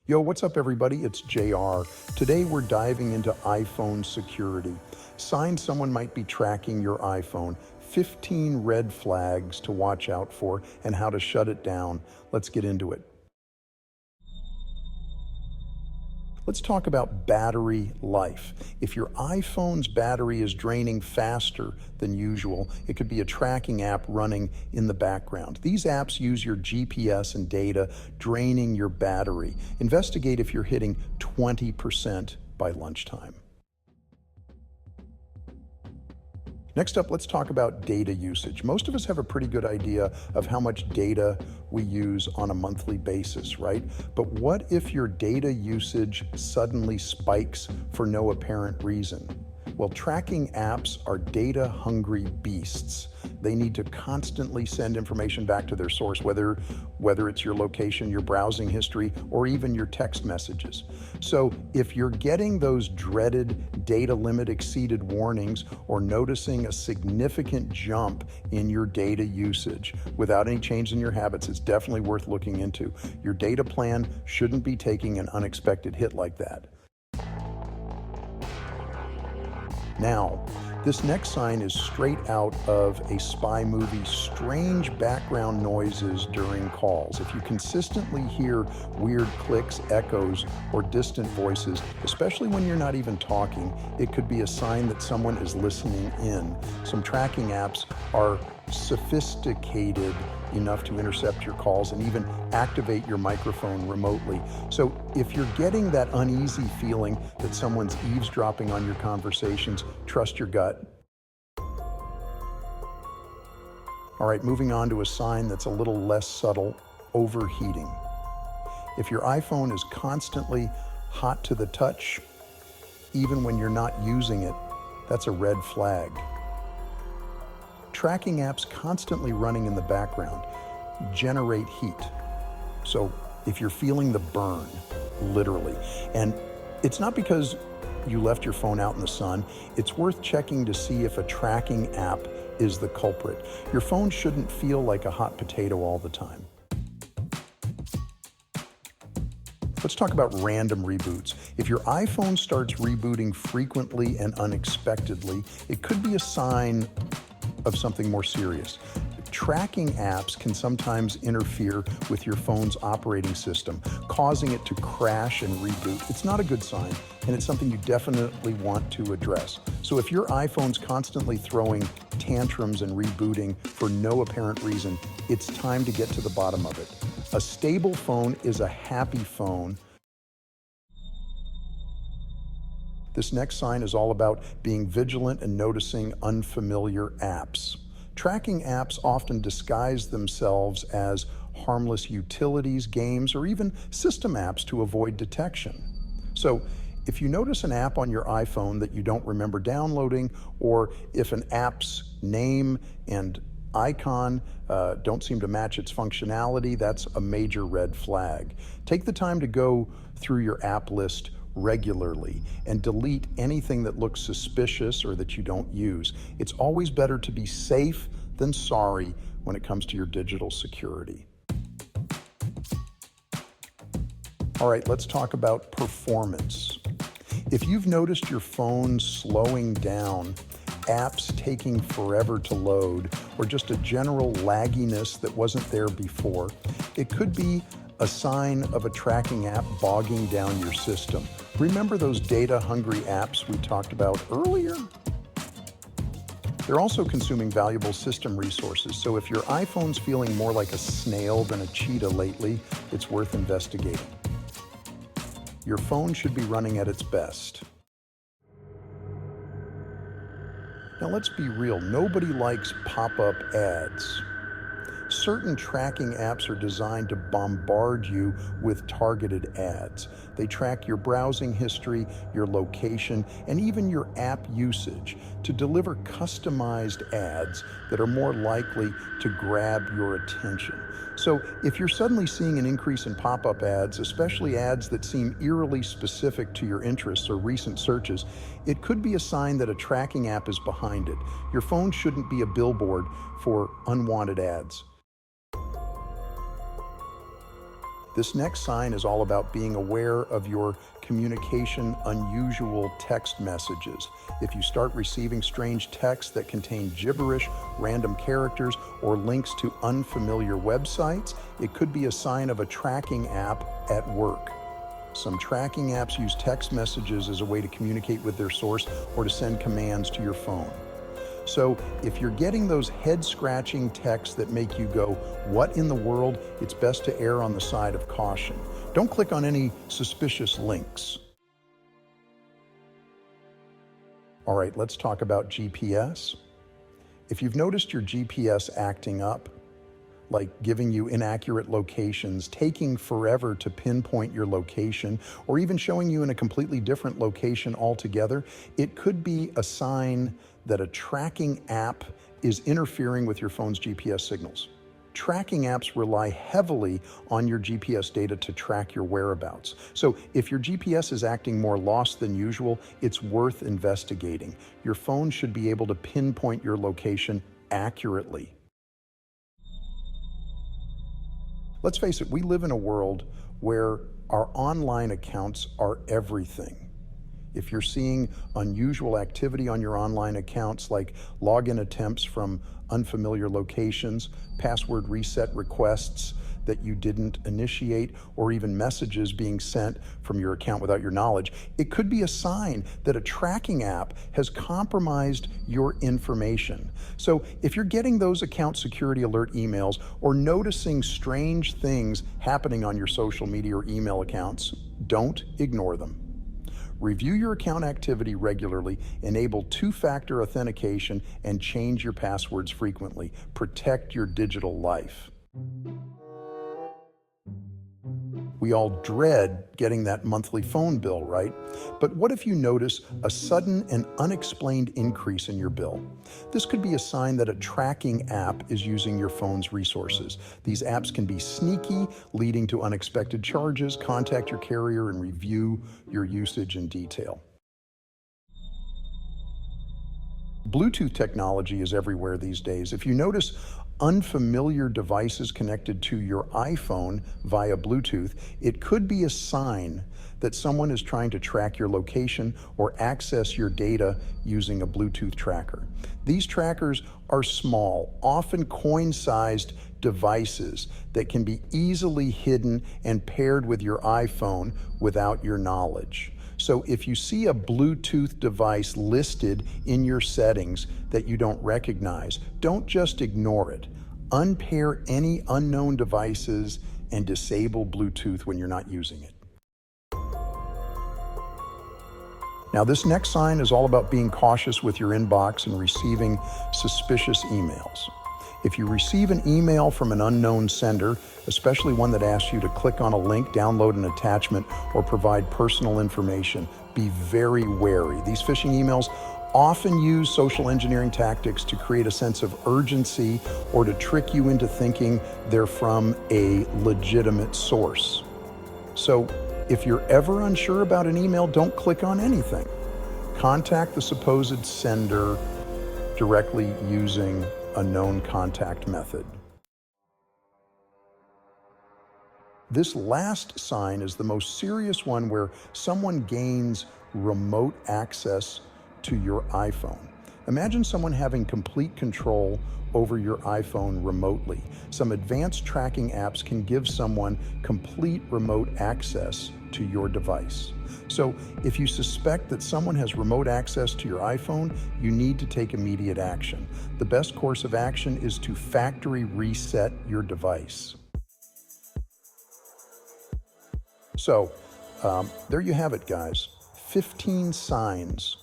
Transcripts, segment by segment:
Yo, what's up everybody? It's JR. Today we're diving into iPhone security. Signs someone might be tracking your iPhone, 15 red flags to watch out for, and how to shut it down. Let's get into it. Let's talk about battery life. If your iPhone's battery is draining faster than usual, it could be a tracking app running in the background. These apps use your GPS and data, draining your battery. Investigate if you're hitting 20% by lunchtime. Next up, let's talk about data usage. Most of us have a pretty good idea of how much data we use on a monthly basis, right? But what if your data usage suddenly spikes for no apparent reason? Well, tracking apps are data-hungry beasts. They need to constantly send information back to their source, whether it's your location, your browsing history, or even your text messages. So if you're getting those dreaded data limit exceeded warnings or noticing a significant jump in your data usage without any change in your habits, it's definitely worth looking into. Your data plan shouldn't be taking an unexpected hit like that. Now, this next sign is straight out of a spy movie: strange background noises during calls. If you consistently hear weird clicks, echoes, or distant voices, especially when you're not even talking, it could be a sign that someone is listening in. Some tracking apps are sophisticated enough to intercept your calls and even activate your microphone remotely. So if you're getting that uneasy feeling that someone's eavesdropping on your conversations, trust your gut. All right, moving on to a sign that's a little less subtle: overheating. If your iPhone is constantly hot to the touch, even when you're not using it, that's a red flag. Tracking apps constantly running in the background generate heat. So if you're feeling the burn, literally, and it's not because you left your phone out in the sun, it's worth checking to see if a tracking app is the culprit. Your phone shouldn't feel like a hot potato all the time. Let's talk about random reboots. If your iPhone starts rebooting frequently and unexpectedly, it could be a sign of something more serious. Tracking apps can sometimes interfere with your phone's operating system, causing it to crash and reboot. It's not a good sign, and it's something you definitely want to address. So if your iPhone's constantly throwing tantrums and rebooting for no apparent reason, it's time to get to the bottom of it. A stable phone is a happy phone. This next sign is all about being vigilant and noticing unfamiliar apps. Tracking apps often disguise themselves as harmless utilities, games, or even system apps to avoid detection. So if you notice an app on your iPhone that you don't remember downloading, or if an app's name and icon don't seem to match its functionality, that's a major red flag. Take the time to go through your app list regularly and delete anything that looks suspicious or that you don't use. It's always better to be safe than sorry when it comes to your digital security. All right, let's talk about performance. If you've noticed your phone slowing down, apps taking forever to load, or just a general lagginess that wasn't there before, it could be a sign of a tracking app bogging down your system. Remember those data-hungry apps we talked about earlier? They're also consuming valuable system resources, so if your iPhone's feeling more like a snail than a cheetah lately, it's worth investigating. Your phone should be running at its best. Now let's be real, nobody likes pop-up ads. Certain tracking apps are designed to bombard you with targeted ads. They track your browsing history, your location, and even your app usage to deliver customized ads that are more likely to grab your attention. So if you're suddenly seeing an increase in pop-up ads, especially ads that seem eerily specific to your interests or recent searches, it could be a sign that a tracking app is behind it. Your phone shouldn't be a billboard for unwanted ads. This next sign is all about being aware of your communication unusual text messages. If you start receiving strange texts that contain gibberish, random characters, or links to unfamiliar websites, it could be a sign of a tracking app at work. Some tracking apps use text messages as a way to communicate with their source or to send commands to your phone. So if you're getting those head-scratching texts that make you go, what in the world? It's best to err on the side of caution. Don't click on any suspicious links. All right, let's talk about GPS. If you've noticed your GPS acting up, like giving you inaccurate locations, taking forever to pinpoint your location, or even showing you in a completely different location altogether, it could be a sign that a tracking app is interfering with your phone's GPS signals. Tracking apps rely heavily on your GPS data to track your whereabouts. So if your GPS is acting more lost than usual, it's worth investigating. Your phone should be able to pinpoint your location accurately. Let's face it, we live in a world where our online accounts are everything. If you're seeing unusual activity on your online accounts, like login attempts from unfamiliar locations, password reset requests that you didn't initiate, or even messages being sent from your account without your knowledge, it could be a sign that a tracking app has compromised your information. So if you're getting those account security alert emails or noticing strange things happening on your social media or email accounts, don't ignore them. Review your account activity regularly, enable two-factor authentication, and change your passwords frequently. Protect your digital life. We all dread getting that monthly phone bill, right? But what if you notice a sudden and unexplained increase in your bill? This could be a sign that a tracking app is using your phone's resources. These apps can be sneaky, leading to unexpected charges. Contact your carrier and review your usage in detail. Bluetooth technology is everywhere these days. If you notice unfamiliar devices connected to your iPhone via Bluetooth, it could be a sign that someone is trying to track your location or access your data using a Bluetooth tracker. These trackers are small, often coin-sized devices that can be easily hidden and paired with your iPhone without your knowledge. So if you see a Bluetooth device listed in your settings that you don't recognize, don't just ignore it. Unpair any unknown devices and disable Bluetooth when you're not using it. Now, this next sign is all about being cautious with your inbox and receiving suspicious emails. If you receive an email from an unknown sender, especially one that asks you to click on a link, download an attachment, or provide personal information, be very wary. These phishing emails often use social engineering tactics to create a sense of urgency or to trick you into thinking they're from a legitimate source. So if you're ever unsure about an email, don't click on anything. Contact the supposed sender directly using a known contact method. This last sign is the most serious one, where someone gains remote access to your iPhone. Imagine someone having complete control over your iPhone remotely. Some advanced tracking apps can give someone complete remote access to your device. So if you suspect that someone has remote access to your iPhone, you need to take immediate action. The best course of action is to factory reset your device. So there you have it, guys. 15 signs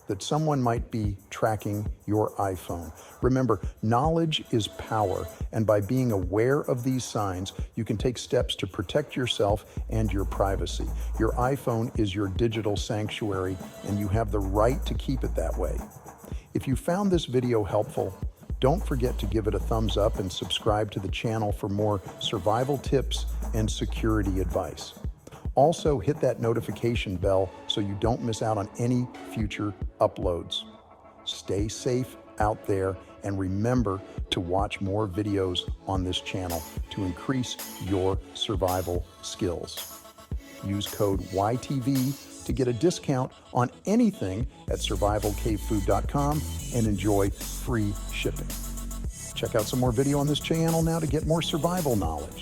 that someone might be tracking your iPhone. Remember, knowledge is power, and by being aware of these signs, you can take steps to protect yourself and your privacy. Your iPhone is your digital sanctuary, and you have the right to keep it that way. If you found this video helpful, don't forget to give it a thumbs up and subscribe to the channel for more survival tips and security advice. Also, hit that notification bell so you don't miss out on any future uploads. Stay safe out there, and remember to watch more videos on this channel to increase your survival skills. Use code YTV to get a discount on anything at survivalcavefood.com and enjoy free shipping. Check out some more video on this channel now to get more survival knowledge.